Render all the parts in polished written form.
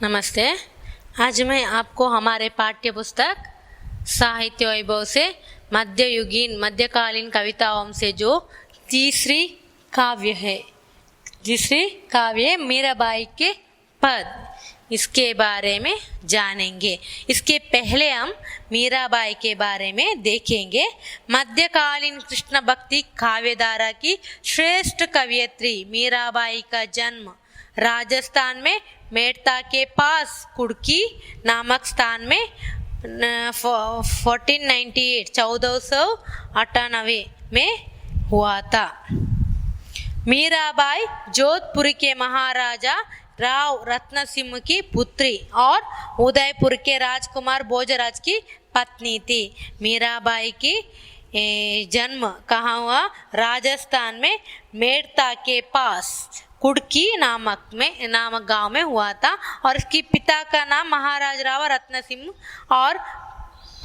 नमस्ते। आज मैं आपको हमारे पाठ्य पुस्तक साहित्य वैभव से मध्ययुगीन मध्यकालीन कविताओं से जो तीसरी काव्य मीराबाई के पद, इसके बारे में जानेंगे। इसके पहले हम मीराबाई के बारे में देखेंगे। मध्यकालीन कृष्ण भक्ति काव्यधारा की श्रेष्ठ कवयित्री मीराबाई का जन्म राजस्थान में मेड़ता के पास कुड़की नामक स्थान में 1498 में हुआ था। मीराबाई जोधपुर के महाराजा राव रत्न सिंह की पुत्री और उदयपुर के राजकुमार भोजराज की पत्नी थी। मीराबाई की जन्म कहाँ हुआ? राजस्थान में मेड़ता के पास कुड़की नामक गांव में हुआ था और इसकी पिता का नाम महाराज राव रत्न सिंह और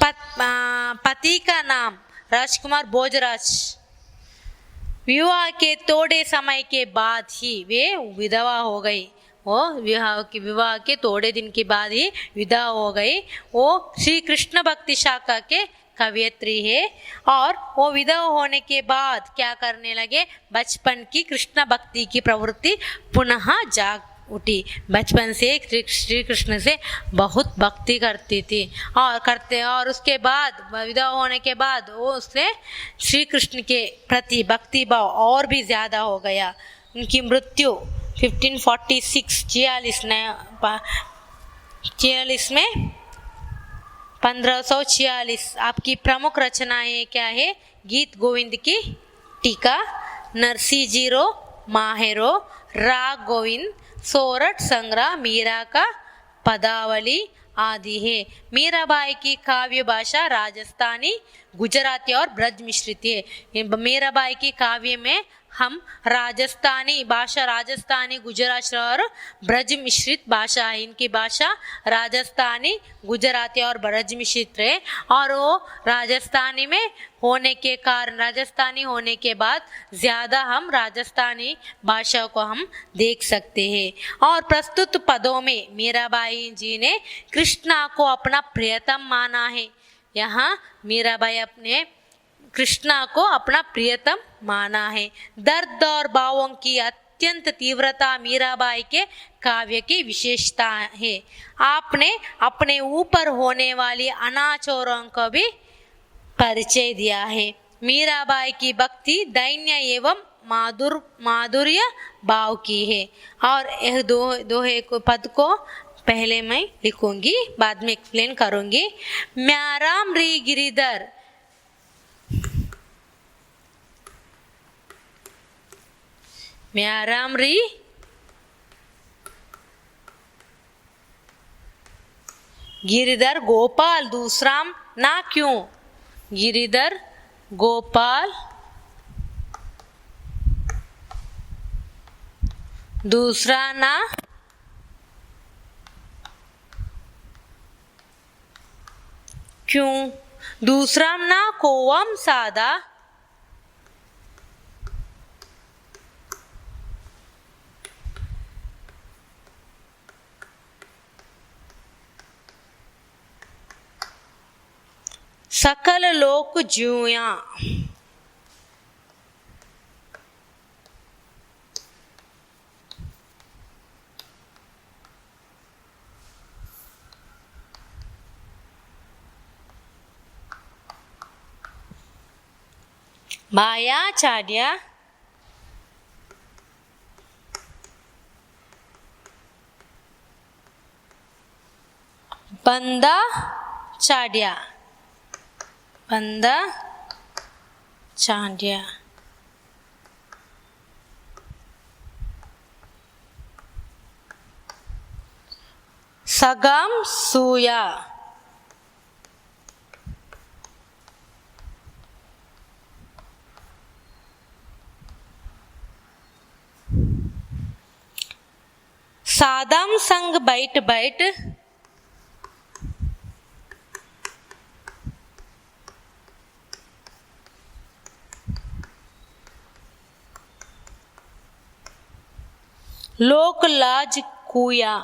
पति का नाम राजकुमार भोजराज। विवाह के थोड़े समय के बाद ही वे विधवा हो गई। वो विवाह के थोड़े दिन के बाद ही विधवा हो गई। वो श्री कृष्ण भक्ति शाखा के कवयित्री है और वो विधवा होने के बाद क्या करने लगे? बचपन की कृष्ण भक्ति की प्रवृत्ति पुनः जाग उठी। बचपन से श्री कृष्ण से बहुत भक्ति करती थी और उसके बाद विधवा होने के बाद वो उससे श्री कृष्ण के प्रति भक्ति भाव और भी ज़्यादा हो गया। उनकी मृत्यु 1546 में 1546। आपकी प्रमुख रचनाएं क्या है? गीत गोविंद की टीका, नरसी जीरो माहेरो, राग गोविंद, सोरठ संग्रह, मीरा का पदावली आदि है। मीराबाई की काव्य भाषा राजस्थानी, गुजराती और ब्रज मिश्रित है। मीराबाई की काव्य में हम राजस्थानी, गुजराती और ब्रज मिश्रित भाषा है। इनकी भाषा राजस्थानी, गुजराती और ब्रज मिश्रित है और वो राजस्थानी होने के बाद ज़्यादा हम राजस्थानी भाषा को हम देख सकते हैं। और प्रस्तुत पदों में मीराबाई जी ने कृष्णा को अपना प्रियतम माना है। यहाँ मीराबाई अपने कृष्णा को अपना प्रियतम माना है। दर्द और भावों की अत्यंत तीव्रता मीराबाई के काव्य की विशेषता है। आपने अपने ऊपर होने वाली अनाचारों को भी परिचय दिया है। मीराबाई की भक्ति दैन्य एवं माधुर्य भाव की है। और यह दोहे को पद को पहले मैं लिखूंगी, बाद में एक्सप्लेन करूंगी। म्याराम री गिरिधर, म्याराम री गिरिधर गोपाल दूसरा ना क्यों? गिरिधर गोपाल दूसरा ना क्यों? दूसरा ना कोवम सादा, सकल लोक ज्यूया। मायाचार्य बंदा चार्य सगम सूया, सादम संग बैठ बैठ, लोक लाज कूया।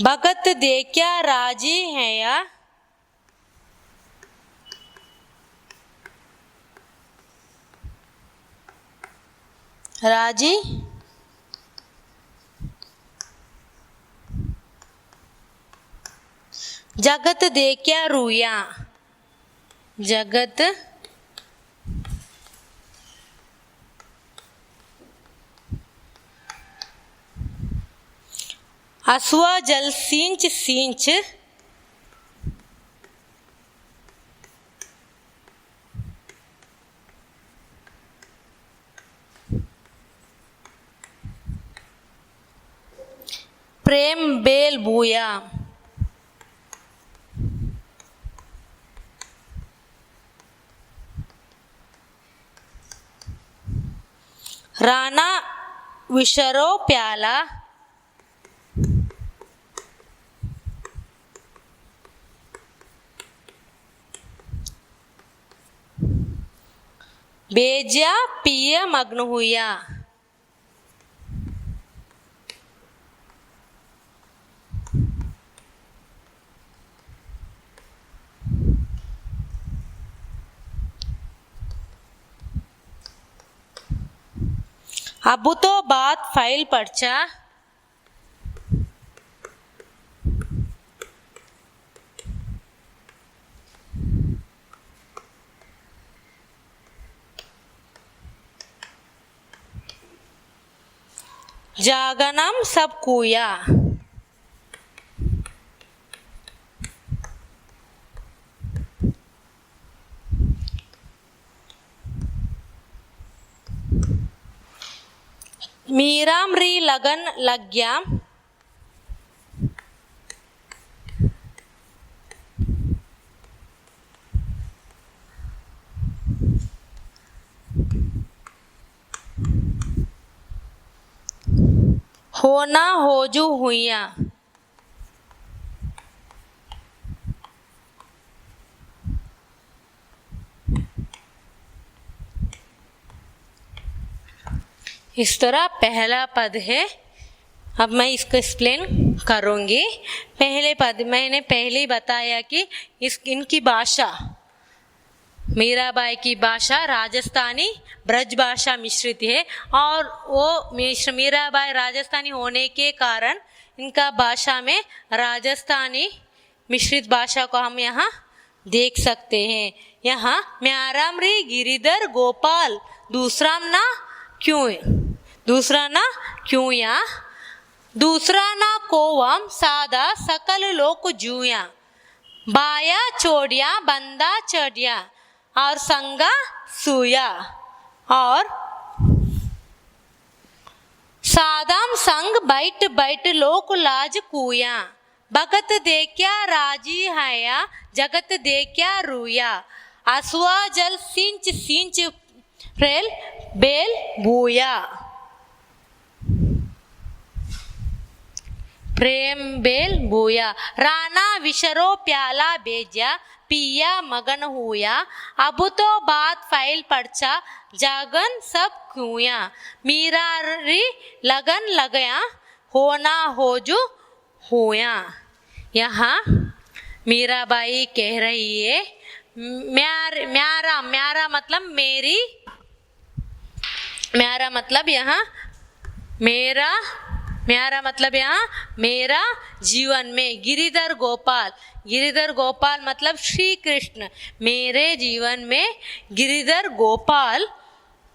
भगत देखा राजी है या राजी जगत देखा रूया जगत असुआ जल सींच सींच प्रेम बेल बूया राना विशरो प्याला बेजा पिया मग्न हुआ अब तो बात फाइल पढ़चा जागनम सब कुया मीरामरी लगन लग गया होना होजू हुइया इस तरह पहला पद है। अब मैं इसको एक्सप्लेन करूँगी। पहले पद मैंने पहले ही बताया कि इनकी भाषा मीराबाई की भाषा राजस्थानी ब्रज भाषा मिश्रित है और वो मीराबाई राजस्थानी होने के कारण इनका भाषा में राजस्थानी मिश्रित भाषा को हम यहाँ देख सकते हैं। यहाँ म्यारामरी गिरिधर गोपाल दूसरा ना क्यों या दूसरा ना कोवम सादा सकल लोक जूया बाया चोड़िया बंदा चढ़िया और संगा सूया और सादाम संग बैठ बैठ लोक लाज कूया भगत देखया राजी हया जगत देखया रूया असुआ जल सिंच सिंच रेल बेल बूया प्रेम बेल बूया राना विशरो प्याला बेजा पिया मगन हुआ अब तो बात फाइल पढ़चा जागन सब क्यूया मीरारी लगन लगया होना होजू हुआ। यहाँ मीराबाई कह रही है म्यारा मतलब मेरी, म्यारा मतलब यहाँ मेरा मतलब यहाँ मेरा जीवन में गिरिधर गोपाल मतलब श्री कृष्ण मेरे जीवन में गिरिधर गोपाल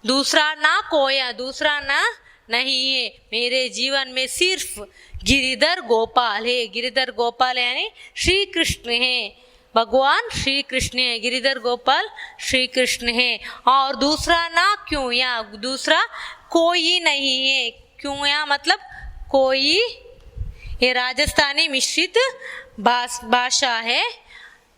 दूसरा ना कोया दूसरा ना नहीं है, मेरे जीवन में सिर्फ गिरिधर गोपाल है। गिरिधर गोपाल यानी श्री कृष्ण है, भगवान श्री कृष्ण है, गिरिधर गोपाल श्री कृष्ण है। और दूसरा ना क्यों या दूसरा कोई नहीं है, क्यों या मतलब कोई, ये राजस्थानी मिश्रित भाषा है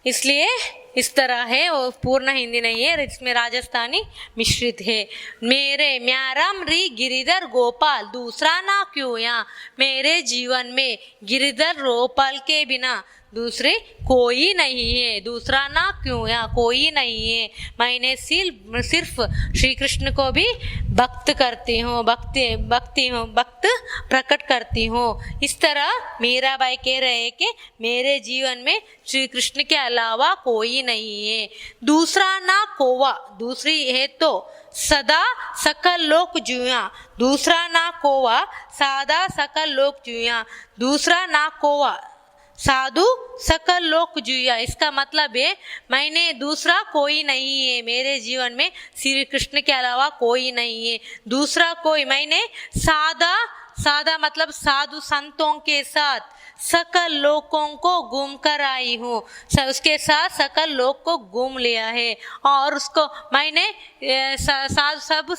इसलिए इस तरह है, वो पूर्ण हिंदी नहीं है, इसमें राजस्थानी मिश्रित है। मेरे म्यारम री गिरिधर गोपाल दूसरा ना क्यों या, मेरे जीवन में गिरिधर गोपाल के बिना दूसरे कोई नहीं है, दूसरा ना क्यों या कोई नहीं है। मैंने सिर्फ श्री कृष्ण को भी भक्त करती हूँ, भक्त प्रकट करती हूँ। इस तरह मीराबाई कह रहे हैं कि मेरे जीवन में श्री कृष्ण के अलावा कोई नहीं है। दूसरा ना कोवा, दूसरी है तो सदा सकल लोक जुया, दूसरा ना कोवा सादा सकल लोक जुया, दूसरा ना कोवा साधु सकल लोक जुया। इसका मतलब है मैंने दूसरा कोई नहीं है, मेरे जीवन में श्री कृष्ण के अलावा कोई नहीं है, दूसरा कोई। मैंने सादा मतलब साधु संतों के साथ सकल लोकों को घूम कर आई हूँ, उसके साथ सकल लोक को घूम लिया है। और उसको मैंने सब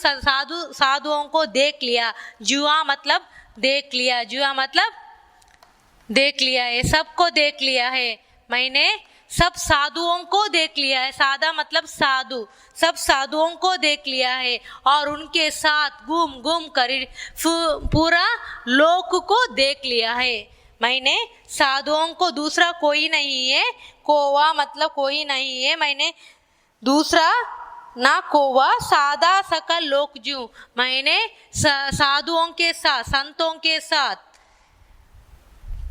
साधुओं को देख लिया। जुआ मतलब देख लिया, जुआ मतलब देख लिया है, सबको देख लिया है। मैंने सब साधुओं को देख लिया है, सादा मतलब साधु, सब साधुओं को देख लिया है और उनके साथ घूम कर पूरा लोक को देख लिया है। मैंने साधुओं को, दूसरा कोई नहीं है, कोवा मतलब कोई नहीं है, मैंने दूसरा ना कोवा सादा सकल लोक जू, मैंने साधुओं के साथ संतों के साथ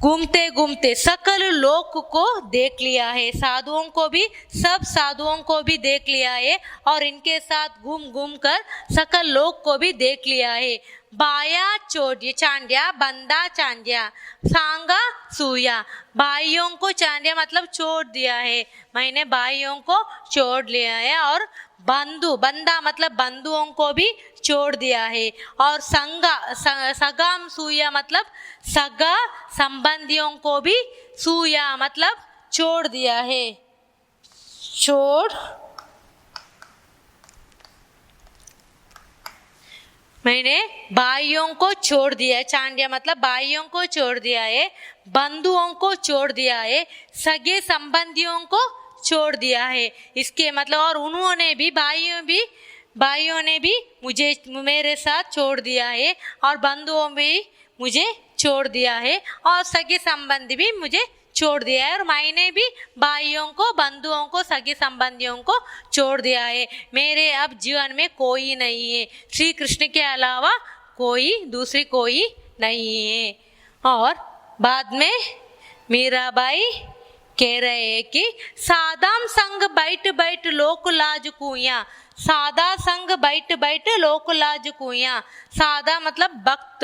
घूमते घूमते सकल लोक को देख लिया है, साधुओं को भी, सब साधुओं को भी देख लिया है और इनके साथ घूम कर सकल लोक को भी देख लिया है। बाया चोड्य चांड्या बंदा चांड्या सांगा सूया, भाइयों को चांड्या मतलब छोड़ दिया है, मैंने भाइयों को छोड़ लिया है। और बंदा मतलब बंधुओं को भी छोड़ दिया है। और सगाम सूया मतलब सगा संबंधियों को भी सूया मतलब छोड़ दिया है, मैंने भाइयों को छोड़ दिया है, चांड्या मतलब भाइयों को छोड़ दिया है, बंधुओं को छोड़ दिया है, सगे संबंधियों को छोड़ दिया है। इसके मतलब और उन्होंने भी भाइयों ने भी मुझे मेरे साथ छोड़ दिया है और बंधुओं भी मुझे छोड़ दिया है और सगे संबंधी भी मुझे छोड़ दिया है और मैंने भी भाइयों को, बंधुओं को, सगे संबंधियों को छोड़ दिया है। मेरे अब जीवन में कोई नहीं है, श्री कृष्ण के अलावा दूसरी कोई नहीं है। और बाद में मीराबाई कह रहे हैं कि सादाम संग बैठ लोक लाज कुया, सादा संग बैठ लोक लाज कुया, सादा मतलब भक्त,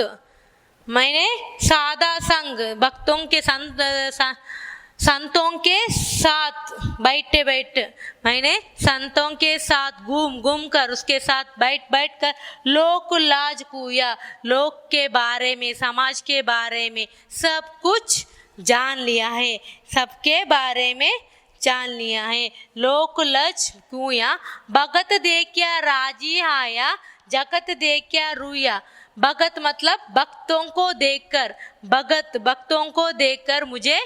मैंने सादा संग भक्तों के संतों के साथ बैठ मैंने संतों के साथ घूम कर उसके साथ बैठ कर लोक लाज कुया, लोक के बारे में, समाज के बारे में सब कुछ जान लिया है, सबके बारे में जान लिया है। लोक लज कुया भगत देखिया राजी आया, जगत देखिया रुया, भगत मतलब भक्तों को देखकर, भक्तों को देखकर मुझे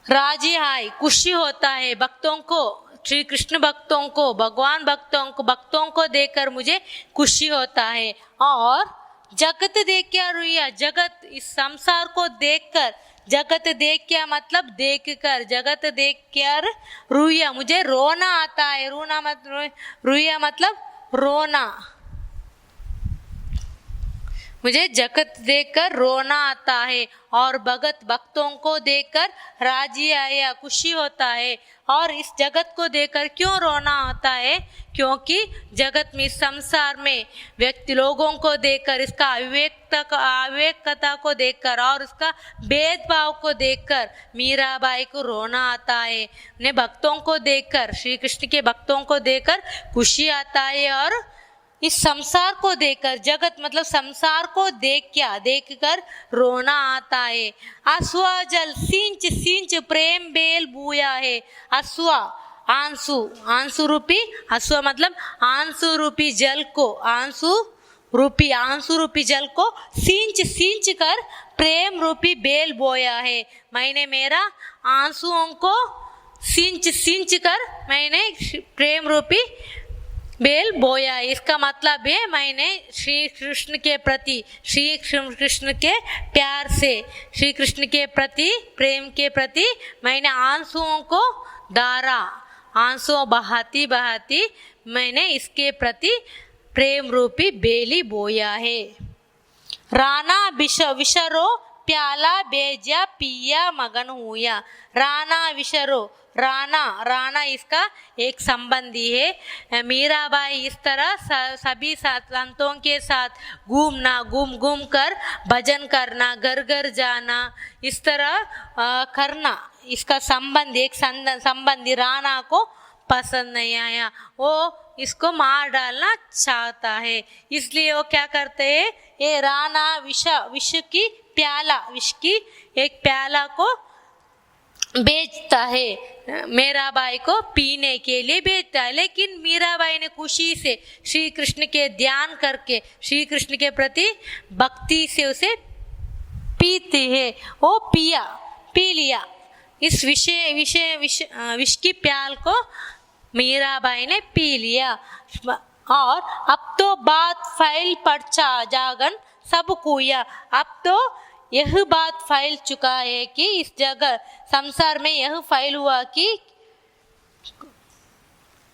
राजी आए, खुशी होता है, भक्तों को, श्री कृष्ण भक्तों को, भगवान भक्तों को देखकर मुझे खुशी होता है। और जगत देखिया रुया, जगत इस संसार को देखकर, जगत देखिया मतलब देखकर, जगत देखकर रुया मुझे रोना आता है, रुया मतलब रोना, मुझे जगत देखकर रोना आता है और भक्तों को देखकर राजी आया, खुशी होता है। और इस जगत को देखकर क्यों रोना होता है? क्योंकि जगत में, संसार में व्यक्ति लोगों को देखकर, इसका अविवेकता को देखकर और उसका भेदभाव को देखकर मीराबाई को रोना आता है। उन्हें भक्तों को देखकर, श्री कृष्ण के भक्तों को देखकर खुशी आता है और इस संसार को देखकर, जगत मतलब संसार को देखकर रोना आता है। अश्वा जल सिंच प्रेम बेल बूया है, अश्वा आंसू रूपी, अश्वा मतलब आंसू रूपी जल को, आंसू रूपी जल को सींच कर प्रेम रूपी बेल बोया है। मैंने मेरा आंसुओं को सिंच कर मैंने प्रेम रूपी बेल बोया। इसका मतलब है मैंने श्री कृष्ण के प्रति, श्री कृष्ण के प्यार से, श्री कृष्ण के प्रति प्रेम के प्रति मैंने आंसुओं को धारा, आंसुओं बहाती बहाती मैंने इसके प्रति प्रेम रूपी बेली बोया है। राना विशरो प्याला बेजा पिया मगन हुआ। राना विशरो, राना, राना इसका एक संबंधी है। मीराबाई इस तरह सभी संतों के साथ घूमना, घूम कर भजन करना, घर घर जाना, इस तरह करना, इसका संबंध, एक संबंधी राणा को पसंद नहीं आया, वो इसको मार डालना चाहता है। इसलिए वो क्या करते हैं, ये राणा विष की प्याला, विष की एक प्याला को बेचता है, मीराबाई को पीने के लिए बेचता है। लेकिन मीराबाई ने खुशी से श्री कृष्ण के ध्यान करके, श्री कृष्ण के प्रति भक्ति से उसे पीती है। वो पी लिया इस विष की प्याल को मीराबाई ने पी लिया। और अब तो बात फैल पड़ जागन सब कुया। अब तो यह बात फैल चुका है कि इस जगह संसार में यह फैल हुआ कि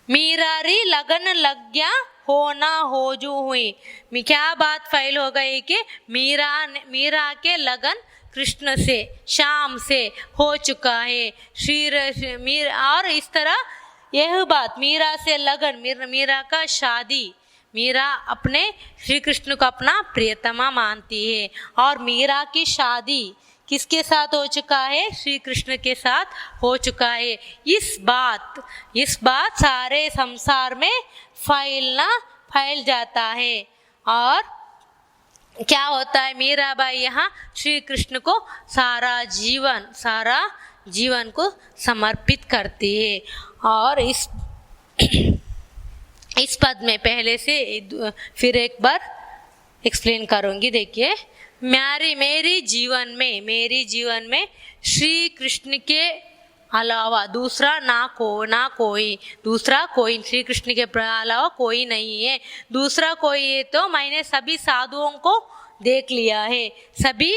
मीरारी लगन लग गया होना होजू हुई। क्या बात फैल हो गई कि मीरा के लगन कृष्ण से, श्याम से हो चुका है। और इस तरह यह बात मीरा से लगन, मीरा का शादी, मीरा अपने श्री कृष्ण को अपना प्रियतमा मानती है। और मीरा की शादी किसके साथ हो चुका है, श्री कृष्ण के साथ हो चुका है। इस बात सारे संसार में फैल जाता है। और क्या होता है, मीराबाई यहाँ श्री कृष्ण को सारा जीवन को समर्पित करती है। और इस पद में पहले से फिर एक बार एक्सप्लेन करूंगी। देखिए, मेरी जीवन में श्री कृष्ण के अलावा दूसरा ना कोई श्री कृष्ण के अलावा कोई नहीं है। दूसरा कोई है तो मैंने सभी साधुओं को देख लिया है, सभी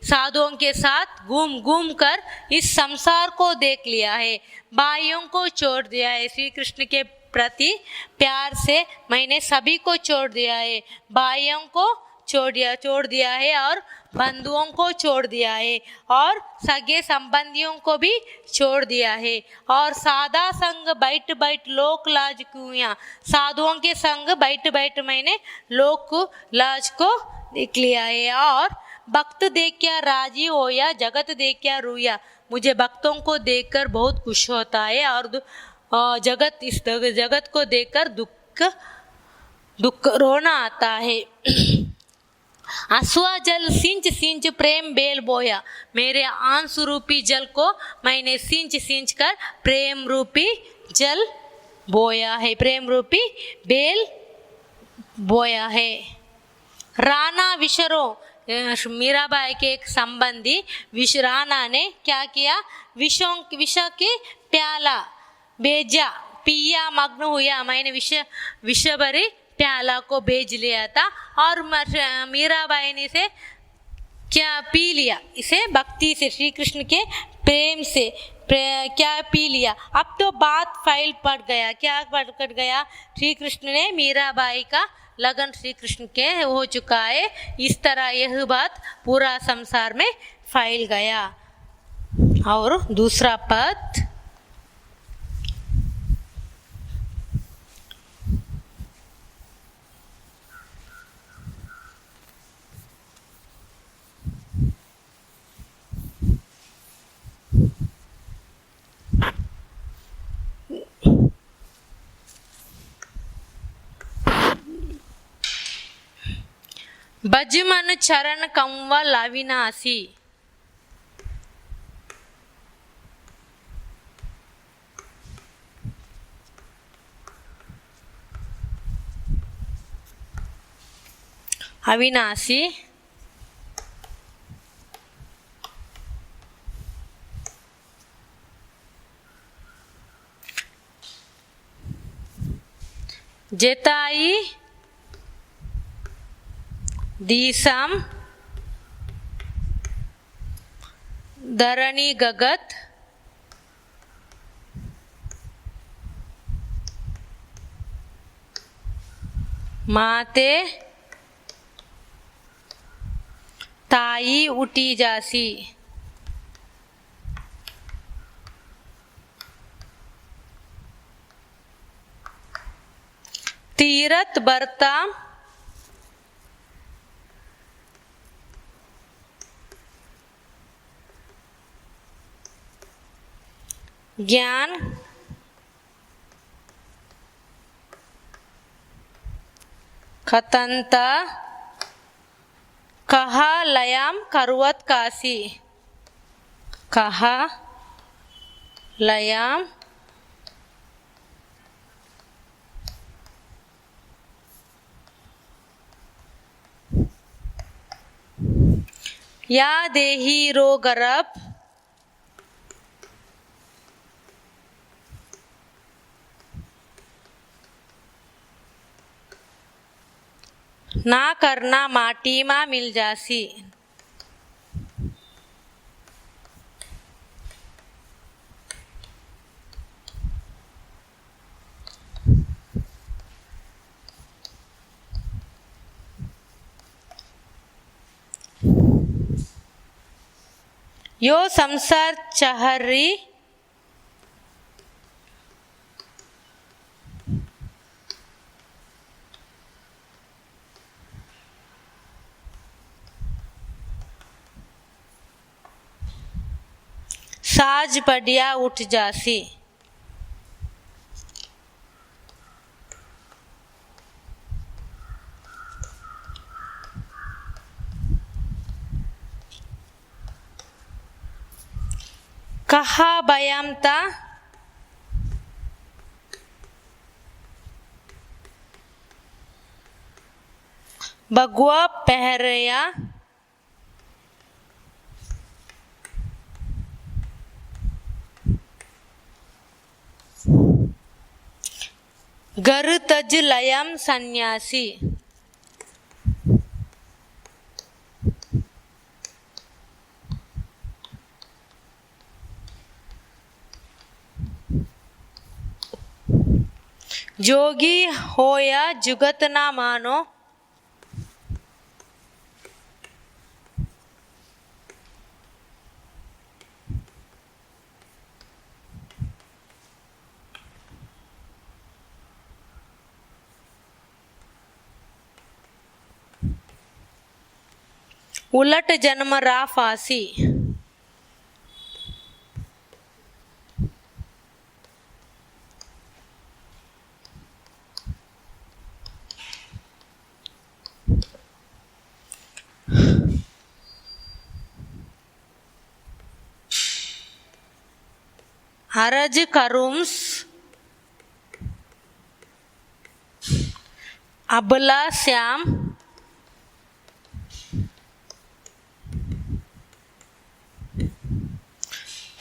साधुओं के साथ घूम कर इस संसार को देख लिया है, भाइयों को छोड़ दिया है। श्री कृष्ण के प्रति प्यार से मैंने सभी को छोड़ दिया है, भाइयों को छोड़ दिया है और बंधुओं को छोड़ दिया है और सगे संबंधियों को भी छोड़ दिया है। और सादा संग बैठ लोक लाज कुया, साधुओं के संग बैठ मैंने लोक लाज को देख लिया है। और भक्त देख क्या राजी हो या जगत देख क्या रोया, मुझे भक्तों को देखकर बहुत खुश होता है और इस जगत को देखकर दुख रोना आता है। अश्वा जल सिंच प्रेम बेल बोया, मेरे आंसू रूपी जल को मैंने सिंच कर प्रेम रूपी जल बोया है, प्रेम रूपी बेल बोया है। राणा विशरो, मीराबाई के एक संबंधी राणा ने क्या किया, विष के प्याला बेजा पिया मग्न हुआ, मैंने विष भरी प्याला को बेच लिया था और मीराबाई ने इसे क्या पी लिया, इसे भक्ति से श्री कृष्ण के प्रेम से क्या पी लिया। अब तो बात फैल पड़ गया, क्या पड़ गया, श्री कृष्ण ने मीराबाई का लगन श्री कृष्ण के हो चुका है। इस तरह यह बात पूरा संसार में फैल गया। और दूसरा पद, बजमन चरण कंवल अविनाशी, अविनाशी जेताई दीसम धरणी गगत माते ताई उठी जासी तीरथ बरता ज्ञान खतंता कहा लयाम करुवत कासी कहा लयाम या देही रो गरब ना करना माटी मा मिल जासी यो संसार चहरी साज बढ़िया उठ जासी कहा बयामता बगुआ पहरया घर तज लयम सन्यासी जोगी होया जुगत ना मानो उलट जन्म रा फांसी हरज करुम्स अबला श्याम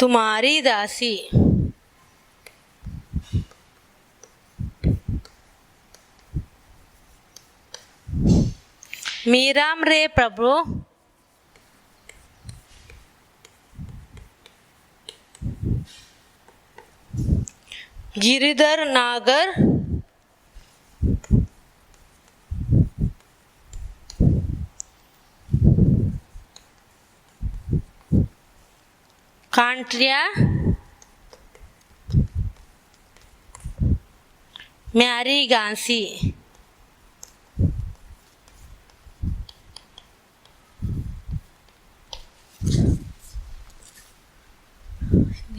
तुम्हारी दासी मीराम रे प्रभु गिरिधर नागर कांट्रिया म्यारी गांसी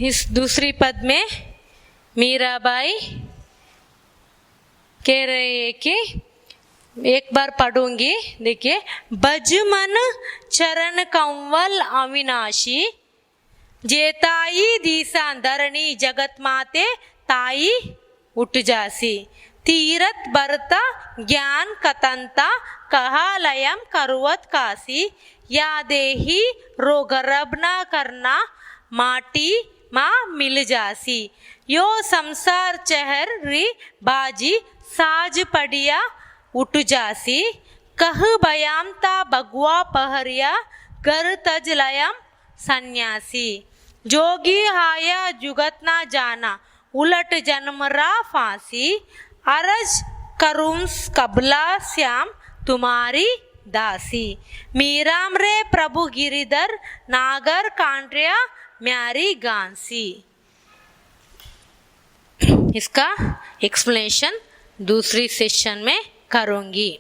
इस दूसरी पद में मीराबाई कह रहे हैं कि एक बार पढ़ूंगी, देखिए। बजमन चरण कंवल अविनाशी जेताई दीसा धरणी जगत माते ताई उठ जासी तीरथ बरता ज्ञान कतंता कहा लयम करुवत कासी या देही रो गर्भ न करना माटी माँ मिल जासी। यो संसार चहर री बाजी साज पड़िया उठ जासी। कह बयाम ता भगवा पहरिया घर तज लयम सन्यासी। जोगी हाया जुगत ना जाना उलट जन्मरा फांसी। अरज करूं कबला श्याम तुम्हारी दासी। मीराम रे प्रभु गिरिधर नागर कांड्रिया म्यारी गांसी। इसका एक्सप्लेनेशन दूसरी सेशन में करूंगी।